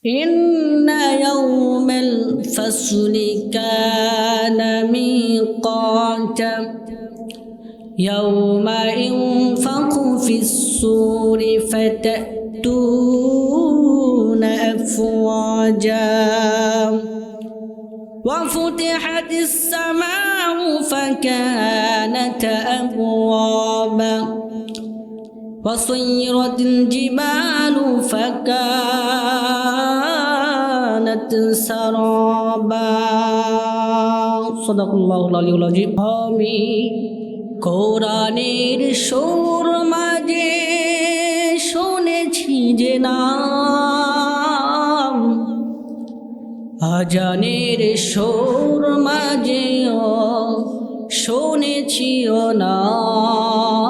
إن يوم الفصل كان ميقاتا يوم ينفخ في الصور فتأتون أفواجا وفتحت السماء فكانت أبوابا وسيرت الجبال فكانت سرابا صدق الله العلي العظيم آمين কোরআনের সুর মাঝে শুনেছি যে নাম আজানের সুর মাঝে শুনেছি ও নাম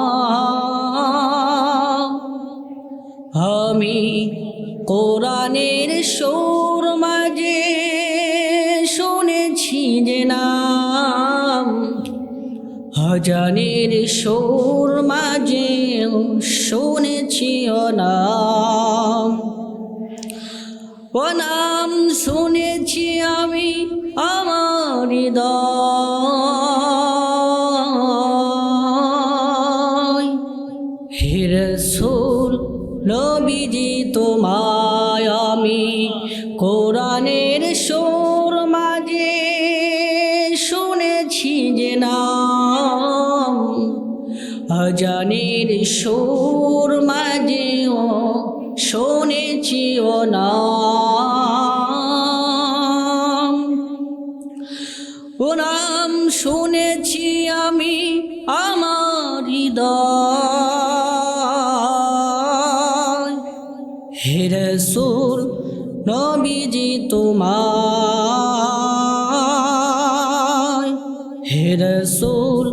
আমি কোরআনের সুর মাঝে শুনেছি যে নাম আজানের সুর মাঝে শুনেছি ও নাম শুনেছি আমি আমার হৃদয় হে রাসূল নবীজি তোমায় আমি কোরআনের সুর মাঝে শুনেছি যে নাম আজানের সুর মাঝে শুনেছি ও নাম শুনেছি আমি আমার হৃদয় হে রাসূল নবীজি তোমায় হে রাসূল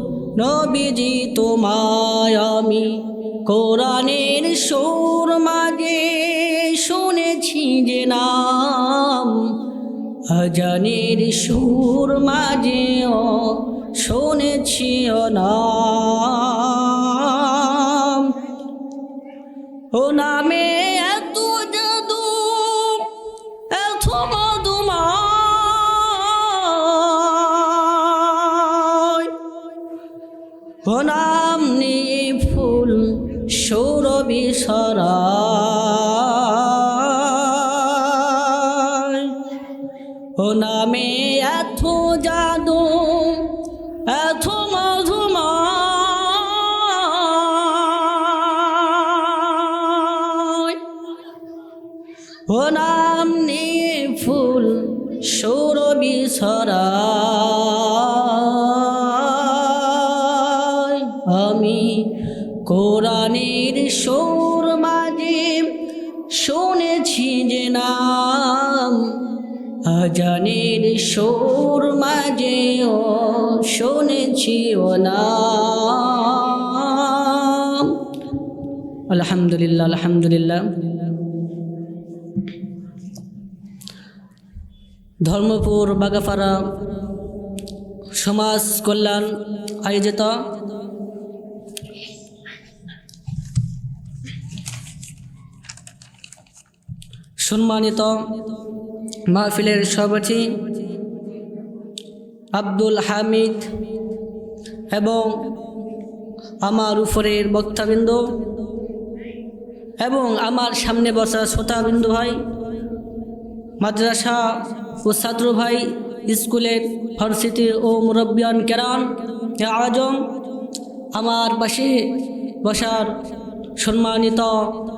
নবীজি তোমায় আমি কোরআনের সুর মাঝে শুনেছি যে নাম আজানের সুর মাঝে শুনেছি ও নাম ও নামে এত জাদু এত মধুময় ও নাম নিয়ে ফুল সৌরভী সরায় ও নামে এত জাদু এত মধুময় ও নাম নিয়ে ফুল সৌরভী সরায় আমি কোরআনের সুর মাঝে শুনেছি যে নাম আজানের সুর মাঝে শুনেছি ও নাম আলহামদুলিল্লাহ আলহামদুলিল্লাহ ধর্মপুর বাগাপাড়া সমাজ কল্যাণ আয়োজিত সম্মানিত মাহফিলের সভাপতি আব্দুল হামিদ এবং আমার উপরের বক্তাবৃন্দ এবং আমার সামনে বসা শ্রোতাবৃন্দ ভাই মাদ্রাসা ও ছাত্র ভাই স্কুলের ভার্সিটি ও মুরব্বিয়ান কেরাম আজম আমার পাশে বসার সম্মানিত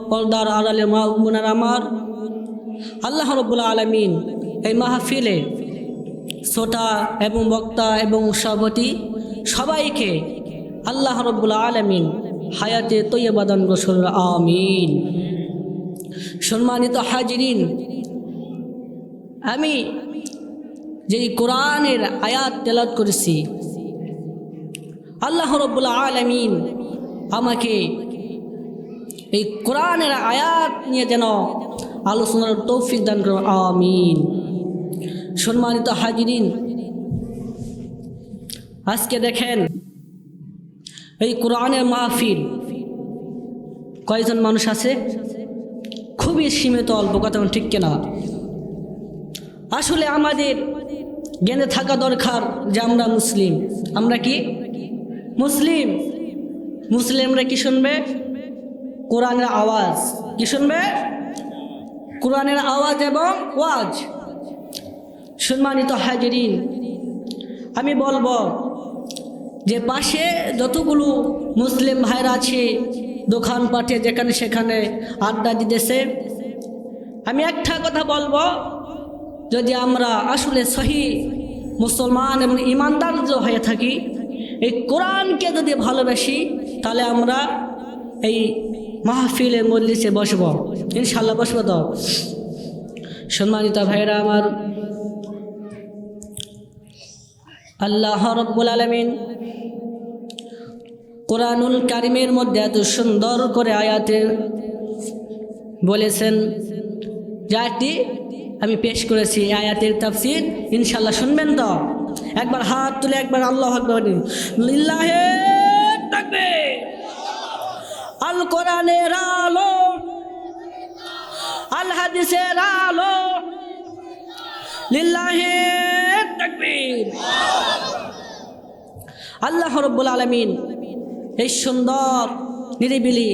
পর্দার আড়ালে মা বোনেরা আমার আল্লাহ রাব্বুল আলামিন এই মাহফিলে শ্রোতা এবং বক্তা এবং সভাপতি সবাইকে আল্লাহ রাব্বুল আলামিন হায়াতে তৈয়বা দান করুন আমিন। সম্মানিত হাজিরিন, আমি যেই কোরআনের আয়াত তেলাওয়াত করেছি আল্লাহ রাব্বুল আলামিন আমাকে এই কোরআনের আয়াত নিয়ে যেন আলোচনার তৌফিক দান করুন আমিন। সম্মানিত হাজিরিন, আজকে দেখেন এই কোরআনের মাহফিল কয়জন মানুষ আছে? খুবই সীমিত, অল্প কথা ঠিক কিনা? আসলে আমাদের জ্ঞানে থাকা দরকার যে আমরা মুসলিম। আমরা কি মুসলিম? মুসলিমরা কি শুনবে? কোরআনের আওয়াজ। কি শুনবে? কোরআনের আওয়াজ এবং ওয়াজ। সম্মানিত হাজিরিন, আমি বলবো যে পাশে যতগুলো মুসলিম ভাইরা আছে দোকানপাটে যেখানে সেখানে আড্ডা দিতেছে, আমি একটা কথা বলবো, যদি আমরা আসলে সহি মুসলমান এবং ইমানদার হয়ে থাকি, এই কোরআনকে যদি ভালোবাসি, তাহলে আমরা এই মাহফিলে মজলিসে বসব, ইনশাল্লাহ বসবো। তো সম্মানিত ভাইরা আমার, আল্লাহ রাব্বুল আলামিন কোরআনুল কারিমের মধ্যে এত সুন্দর করে আয়াতে বলেছেন, যাটি আমি পেশ করেছি আয়াতের তাফসীর, ইনশাল্লাহ শুনবেন তো? একবার হাত তুলে একবার আল্লাহু আকবার লিল্লাহি তাকবীর। আল কোরআনের আলো, আল হাদিসের আলো, লিল্লাহি তাকবীর। আল্লাহ রাব্বুল আলামিন এই সুন্দর নিরিবিলি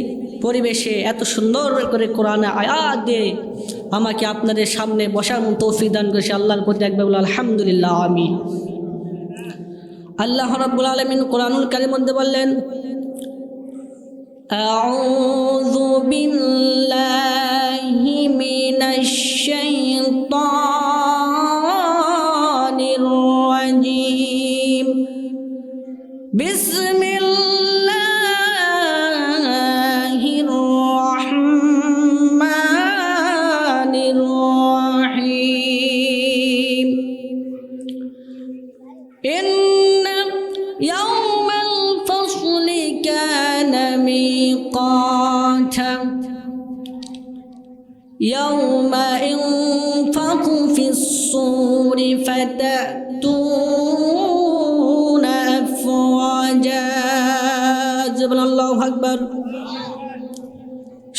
পরিবেশে এত সুন্দর করে কোরআনে আয়াত দিয়ে আমাকে আপনাদের সামনে বসার মতো তৌফিক দান করেছে। আল্লাহর প্রতি একবার বলে আলহামদুলিল্লাহ, আমিন। আল্লাহ রাব্বুল আলামিন কোরআনুল কারীমের মধ্যে বললেন, আউযু বিল্লাহি মিনাশ শাইতানির রাজীম, বিসমিল্লাহির রহমানির রহিম। ইন্না ইয়াওমাল ফাসলি কানা মিকাতা, ইয়াওমা ইনফাখু ফিস সূরি ফাতাতুনা আফওয়াজা। আল্লাহু আকবার।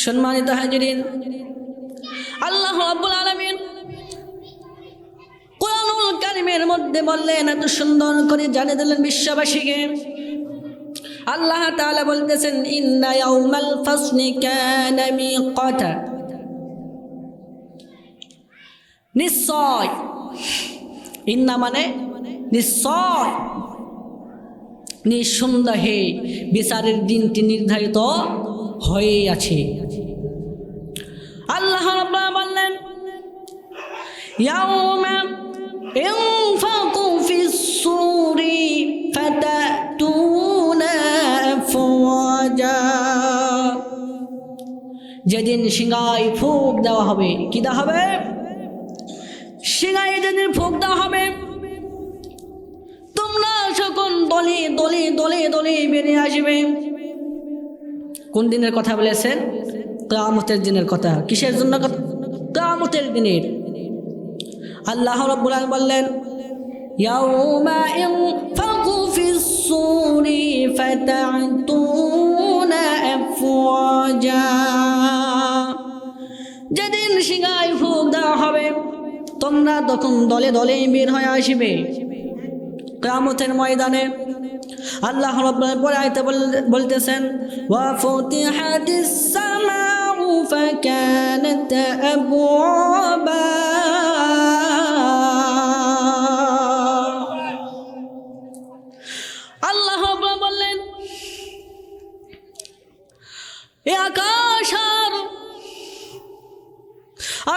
সম্মানিত হাজিরিন, আল্লাহ রাব্বুল আলামিন কোরআনুল কারীমের মধ্যে বললেন, এত সুন্দর করে জানিয়ে দিলেন বিশ্ববাসীকে। আল্লাহ তাআলা বলতেছেন, ইন্না ইয়াউমাল ফাসলি কানা মিকাতা, নিশ্চয়। ইন্না মানে নিশ্চয়, নিঃসন্দেহে বিচারের দিনটি নির্ধারিত হয়ে আছে। আল্লাহ রাব্বুল বললেন, ইয়াউমা ইনফাকু ফিস সূরি ফাতাতুনা আফওয়াজা, যেদিন সিংহায় ফুঁক দেওয়া হবে। কি দেওয়া হবে? সিংহায় যেদিন ফুঁক দেওয়া হবে, তোমরা সকল দলে দলে দলে দলে বেরিয়ে আসবে। কোন দিনের কথা বলেছেন? কিয়ামতের দিনের কথা। কিসের জন্য? কিয়ামতের দিনের। আল্লাহ রাব্বুল আলামিন বললেন, ইয়াউমা ইনফাকু ফিস সূরি ফাতাতুনা আফওয়াজা, যেদিন সিংহায় ফুঁক দেওয়া হবে, তোমরা তখন দলে দলে বের হয়ে আসবে কিয়ামতের ময়দানে। আল্লাহ রাব্বুল আলামিন পরে আয়াতে বলতেছেন, ওয়া ফুতিহাতিস সামাউ ফাকানাত আবওয়াবা, আল্লাহ রাব্বুল বললেন, এই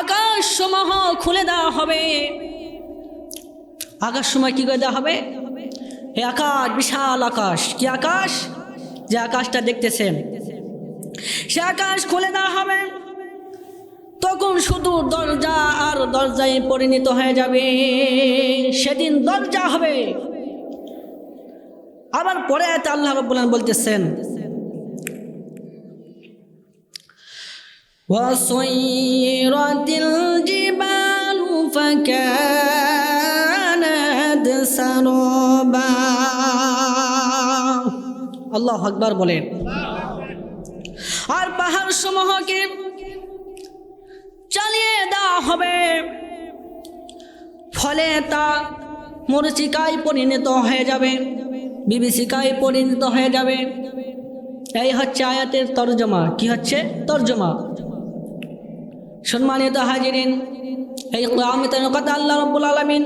আকাশ সমূহ খুলে দেওয়া হবে। আকাশ সময় কি করে দেওয়া হবে? এই আকাশ, বিশাল আকাশ। কি আকাশ? যে আকাশটা দেখতেছেন, সে আকাশ খুলে দেওয়া হবে। তখন শুধু দরজা আর দরজায় পরিণত হয়ে যাবে। সেদিন দরজা হবে। আবার পরে আল্লাহ রাব্বুল আলামিন বলতেছেন, ওয়াসুইরাতিল জিবালু ফাকানাত সারাবা। আল্লাহু আকবার বলেন। আর পাহাড় সমূহকে চালিয়ে দেওয়া হবে। ফলে তা মরীচিকায় পরিণত হয়ে যাবে, বিভীষিকায় পরিণত হয়ে যাবে। এই হচ্ছে আয়াতের তর্জমা। কি হচ্ছে তর্জমা? সম্মানিত হাজিরিন, এই কিয়ামতের কথা আল্লাহ রাব্বুল আলামিন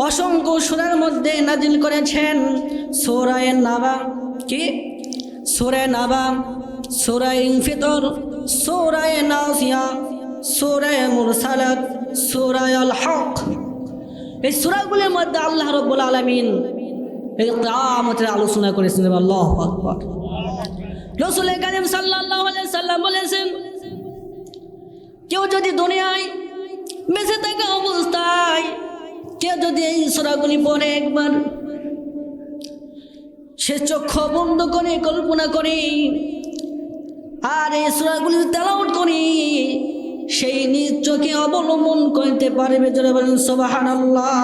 অসংখ্য সূরার মধ্যে নাজিল করেছেন। সূরা নাবা, কি সূরা নাবা, সূরা ইনফিতর, সূরা নাসিয়া, সূরা মুরসালাত, সূরা আল হক। এই সূরাগুলোর মধ্যে আল্লাহ রাব্বুল আলামিন এই কিয়ামতের আলোচনা করেছেন। আল্লাহু আকবার। রাসূল কারীম সাল্লাল্লাহু আলাইহি সাল্লাম বলেছেন, কেউ যদি দুনিয়ায় বেঁচে থাকা অবস্থায় কেউ যদি এই সূরাগুলি পড়ে একবার, সে চক্ষু বন্ধ করে কল্পনা করে আর এই সূরাগুলি তেলাওয়াত করে সেই নিজ চোখে অবলম্বন করতে পারবে। যারা বলেন সুবহানাল্লাহ।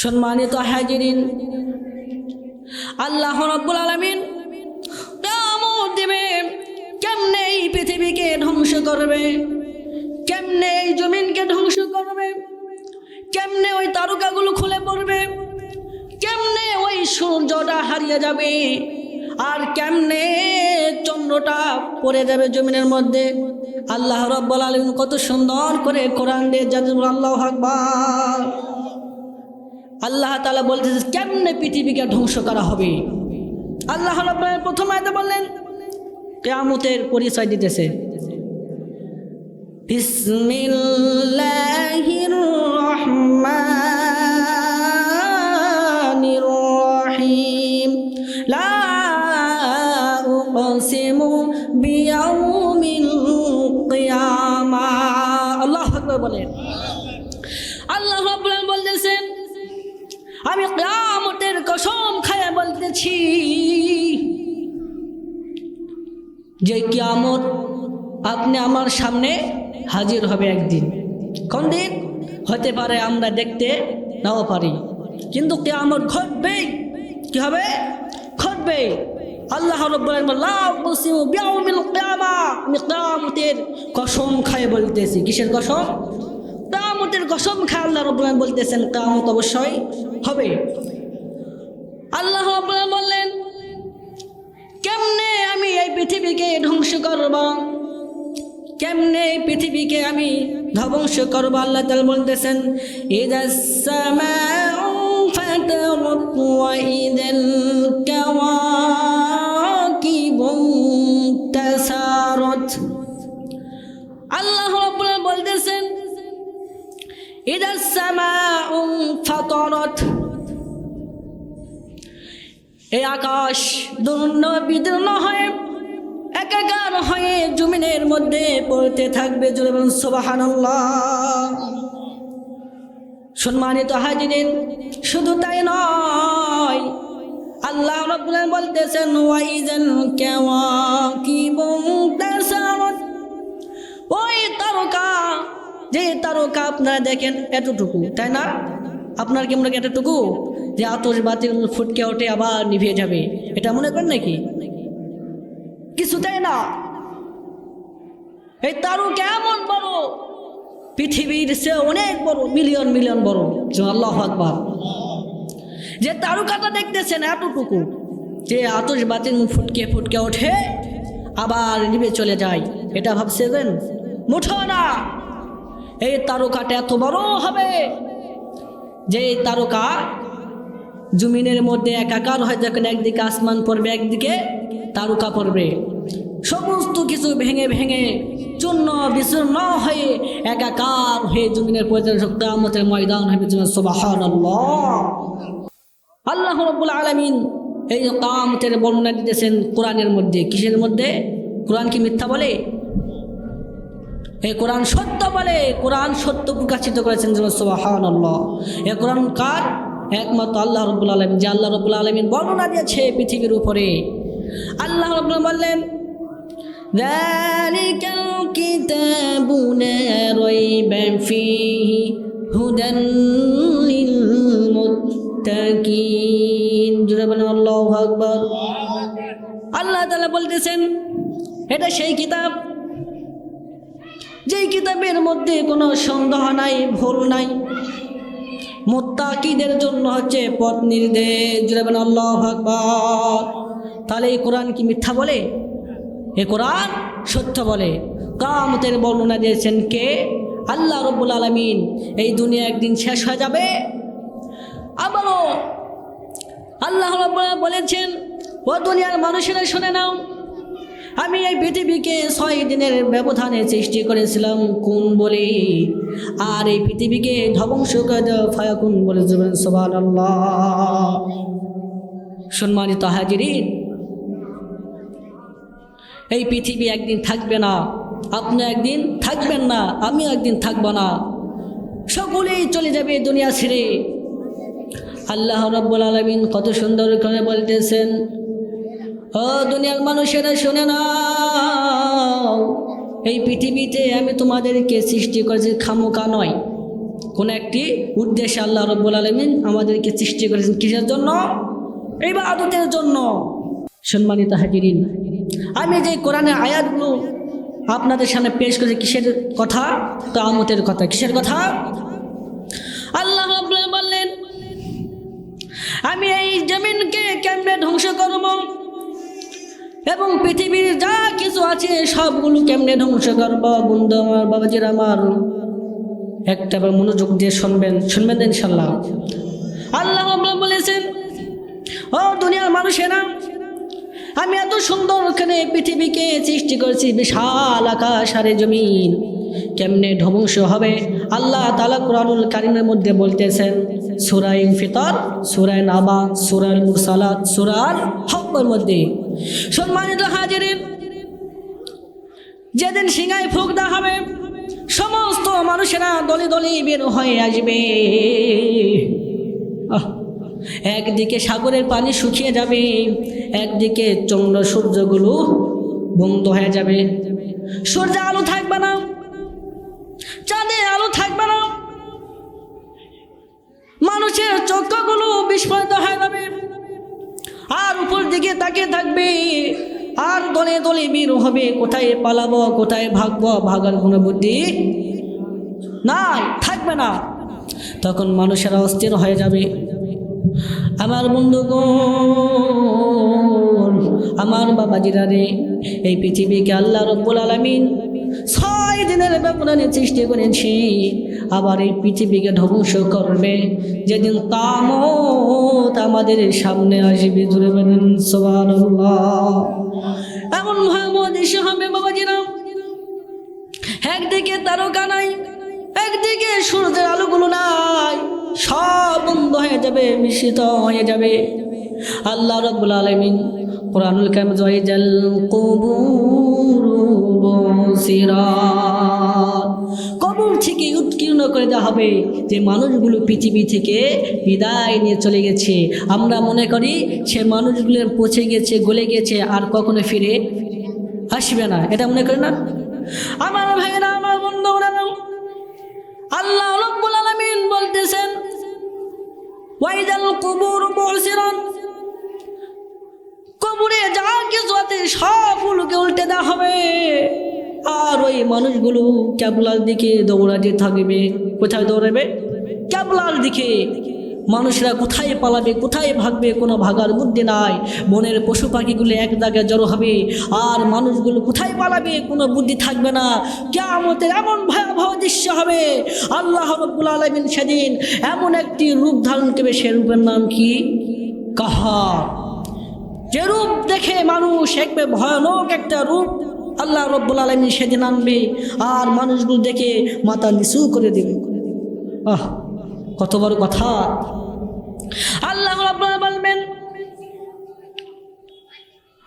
সম্মানিত হাজিরিন, আল্লাহ রাব্বুল আলামিন কিয়ামত দিবে। কেমনে এই পৃথিবীকে ধ্বংস করবে, কেমনে এই জমিনকে ধ্বংস করবে, কেমনে ওই তারকাগুলো খুলে পড়বে, কেমনে ওই সূর্যটা হারিয়ে যাবে, আর কেমনে চন্দ্রটা পড়ে যাবে জমিনের মধ্যে। আল্লাহ রাব্বুল আলামিন কত সুন্দর করে কোরআন দিয়ে জানেন। আল্লাহু আকবার। আল্লাহ তাআলা বলতেছে কেমনে পৃথিবীকে ধ্বংস করা হবে। আল্লাহ রাব্বুল আলামিন প্রথম আয়াতে বললেন, কিয়ামতের পরিচয় দিতেছে, বিসমিল্লাহির রহমানির রহিম, লা উকসিমু বিয়াউমিল কিয়ামাহ। আল্লাহু আকবার বলেন। আল্লাহ রাব্বুল আলামিন বলতেছেন, আমি কিয়ামতের কসম খায়া বলতেছি যে কিয়ামত আপনি আমার সামনে হাজির হবে একদিন। কোন দিন? হতে পারে আমরা দেখতে নাও পারি, কিন্তু কিয়ামত ঘটবেই। কি হবে? ঘটবে। আল্লাহ রাব্বুল আলামিন লা উকসিমু বিয়াউমিল কিয়ামাহ, আমি কিয়ামতের কসম খায় বলতেছি। কিসের কসম? কিয়ামতের কসম খায় আল্লাহ রাব্বুল আলামিন বলতেছেন কিয়ামত অবশ্যই হবে। আল্লাহ রাব্বুল আলামিন বললেন, কেমনে আমি এই পৃথিবীকে ধ্বংস করব, কেমনে এই পৃথিবীকে আমি ধ্বংস করব। আল্লাহ তাআলা বলতেছেন, ইযাস সামাউ ফাতারাত ওয়া ইযাল কাওয়াকিবু তাসারাত। আল্লাহ রাব্বুল আলামিন বলতেছেন, ইযাস সামাউ ফাতারাত, এই আকাশ দূর্ণ বিদীর্ণ হয়ে একাকার হয়ে জমিনের মধ্যে পড়তে থাকবে। জোরে বলুন সুবহানাল্লাহ। সম্মানিত হাজিরিন, শুধু তাই নয়, আল্লাহ রাব্বুল আলামিন বলতেছেন, ওয়া ইযাল কাওয়াকিবু তাসারাত, ওই তারকা, যে তারকা আপনারা দেখেন এতটুকু, তাই না? আপনার কি মনে হয় এতটুকু যে আতশবাজি ফুটকে ওঠে আবার নিভিয়ে যাবে, এটা মনে করেন নাকি? কিছুটাই না। এই তারকা এমন বড়, পৃথিবীর চেয়ে অনেক বড়, মিলিয়ন মিলিয়ন বড়। আল্লাহু আকবার। যে তারকাটা দেখতেছেন এতটুকু, যে আতশবাজি ফুটকে ফুটকে ওঠে আবার নিভে চলে যায়, এটা ভাবছেন? মুঠো না। এই তারকাটা এত বড় হবে যে তারকা জমিনের মধ্যে একাকার হয়, যখন একদিকে আসমান পড়বে একদিকে তারকা পড়বে, সমস্ত কিছু ভেঙে ভেঙে চূর্ণ বিচূর্ণ হয়ে একাকার হয়ে জমিনের পরিচালক কিয়ামতের ময়দান হবে। সুবহানাল্লাহ। আল্লাহ রাব্বুল আলামিন এই কিয়ামতের বর্ণনা দিতেছেন কোরআনের মধ্যে। কিসের মধ্যে? কোরআন কি মিথ্যা বলে? এই কোরআন সত্য বলে। কোরআন সত্য প্রকাশিত করেছেন। সুবহানাল্লাহ। এই কোরআন কার? একমাত্র আল্লাহ রাব্বুল আলামিন, যে আল্লাহ রাব্বুল আলামিন বর্ণনা দিয়েছে পৃথিবীর উপরে। আল্লাহ রাব্বুল আলামিন বললেন, যালিকাল কিতাবু লা রাইবা ফীহি হুদান লিল মুত্তাকিন। জোরে বলেন আল্লাহু আকবার। আল্লাহ তাআলা বলতেছেন, এটা সেই কিতাব যেই কিতাবের মধ্যে কোনো সন্দেহ নাই, ভুল নাই, মুত্তাকিদের জন্য হচ্ছে পথ নির্দেশ। জুড়বেন আল্লাহু আকবার। তাহলে এই কোরআন কি মিথ্যা বলে? এই কোরআন সত্য বলে। কিয়ামতের বর্ণনা দিয়েছেন কে? আল্লাহ রাব্বুল আলামিন। এই দুনিয়া একদিন শেষ হয়ে যাবে। আবারও আল্লাহ রাব্বুল আলামিন বলেছেন, ও দুনিয়ার মানুষেরা শুনে নাও, আমি এই পৃথিবীকে 6 দিনের ব্যবধানে সৃষ্টি করেছিলাম, কোন বলে, আর এই পৃথিবীকে ধ্বংস করে দেওয়া ফায়াকুন বলে। সুবহানাল্লাহ। সম্মানিত হাজিরিন, এই পৃথিবী একদিন থাকবে না, আপনি একদিন থাকবেন না, আমি একদিন থাকব না, সকলেই চলে যাবে দুনিয়া ছেড়ে। আল্লাহ রাব্বুল আলামিন কত সুন্দর করে বলতেছেন, ও দুনিয়ার মানুষেরা শুনে নাও, এই পৃথিবীতে আমি তোমাদেরকে সৃষ্টি করেছি খামোকা নয়, কোন একটি উদ্দেশ্যে আল্লাহ রাব্বুল আলামিন আমাদেরকে সৃষ্টি করেছেন। কিসের জন্য? ইবাদতের জন্য। সম্মানিত হাজিরিন, আমি যে কোরআনের আয়াতগুলো আপনাদের সামনে পেশ করেছি, কিসের কথা? কিয়ামতের কথা। কিসের কথা? আল্লাহ রাব্বুল আলামিন বললেন, আমি এই জমিনকে কেমনে ধ্বংস করব এবং পৃথিবীর যা কিছু আছে সবগুলো কেমনে ধ্বংস করব। বন্ধু আমার, বাবাজির আমার, একটা মনোযোগ দিয়ে শুনবেন ইনশাআল্লাহ। আল্লাহ রাব্বুল বলেছেন, ও দুনিয়ার মানুষেরা, আমি এত সুন্দর করে পৃথিবীকে সৃষ্টি করেছি, বিশাল আকাশ আর জমিন কেমনে ধ্বংস হবে। আল্লাহ তাআলা কুরআনুল কারীমের মধ্যে বলতেছেন, সূরা ইনফিতার, সূরা নাবা, সূরা মুরসালাত, সূরা হকের মধ্যে। সম্মানিত হাজিরিন, যেদিন সিংহায় ফুঁক দেওয়া হবে, সমস্ত মানুষেরা দলে দলে বের হয়ে আসবে। একদিকে সাগরের পানি শুকিয়ে যাবে, একদিকে চন্দ্র সূর্যগুলো বন্ধ হয়ে যাবে, সূর্যে আলো থাকবে না, চাঁদে আলো থাকবে না, মানুষের চক্ষুগুলো বিস্ফোরিত হয়ে যাবে, আর উপর দিকে তাকিয়ে থাকবে, আর দলে দলে বের হবে। কোথায় পালাবো, কোথায় ভাগবো, ভাগার কোনো বুদ্ধি নাই, থাকবে না। তখন মানুষেরা অস্থির হয়ে যাবে। আমার বন্ধুগণ, আমার বাবাজিরা রে, এই পৃথিবীকে আল্লাহ রাব্বুল আলামিন 6 দিনের ব্যবধানে সৃষ্টি করেছি, আবার এই পৃথিবীকে ধ্বংস করবে যেদিন কিয়ামত আমাদের সামনে আসবে। জুড়ে বলেন সুবহানাল্লাহ। এমন ভয়াবহ দৃশ্য হবে বাবাজিরা, একদিকে তারকা নাই, একদিকে সূর্যের আলোগুলো নাই, সব বন্ধ হয়ে যাবে, মিশ্রিত হয়ে যাবে। আল্লাহ রাব্বুল আলামিন কুরআনুল কারীম জাল কুবুরু বুসিরাত, কবর থেকে উৎকীর্ণ করে দেওয়া হবে যে মানুষগুলো পৃথিবী থেকে বিদায় নিয়ে চলে গেছে। আমরা মনে করি সে মানুষগুলো পচে গেছে, গলে গেছে, আর কখনো ফিরে আসবে না, এটা মনে করি না। আমার ভাইয়েরা, আমার বন্ধুরা, আল্লাহ রাব্বুল আলামিন বলতেছেন, ওয়াইদাল কুবুর বুসিরাত, কবরে যা কিছু আছে সবগুলোকে উল্টে দেওয়া হবে, আর ওই মানুষগুলো ক্যাবলার দিকে দৌড়াতে থাকবে। কোথায় দৌড়াবে? ক্যাবলার দিকে। মানুষরা কোথায় পালাবে, কোথায় ভাগবে, কোনো ভাগার বুদ্ধি নাই। বনের পশু পাখিগুলো এক জায়গায় জড়ো হবে, আর মানুষগুলো কোথায় পালাবে, কোনো বুদ্ধি থাকবে না। কিয়ামতের এমন ভয়াবহ দৃশ্য হবে, আল্লাহ রাব্বুল আলামিন সেদিন এমন একটি রূপ ধারণ করবে, সে রূপের নাম কি? কাহার। যে রূপ দেখে মানুষ একবার ভয়ানক একটা রূপ আল্লাহ রাব্বুল আলামিন সেদিন আনবে, আর মানুষগুলো দেখে মাথা নিচু করে দেবে। কত বড় কথা! আল্লাহ রাব্বুল আলামিন বলবেন,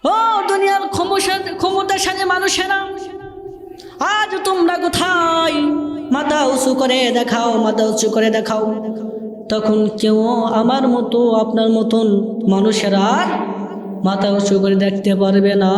ও দুনিয়ার ক্ষমতাশালী মানুষেরা, আজ তোমরা কোথায়? মাথা উঁচু করে দেখাও, মাথা উঁচু করে দেখাও। তখন কেউ আমার মতো, আপনার মতন মানুষেরা মাথা উঁচু করে দেখতে পারবে না।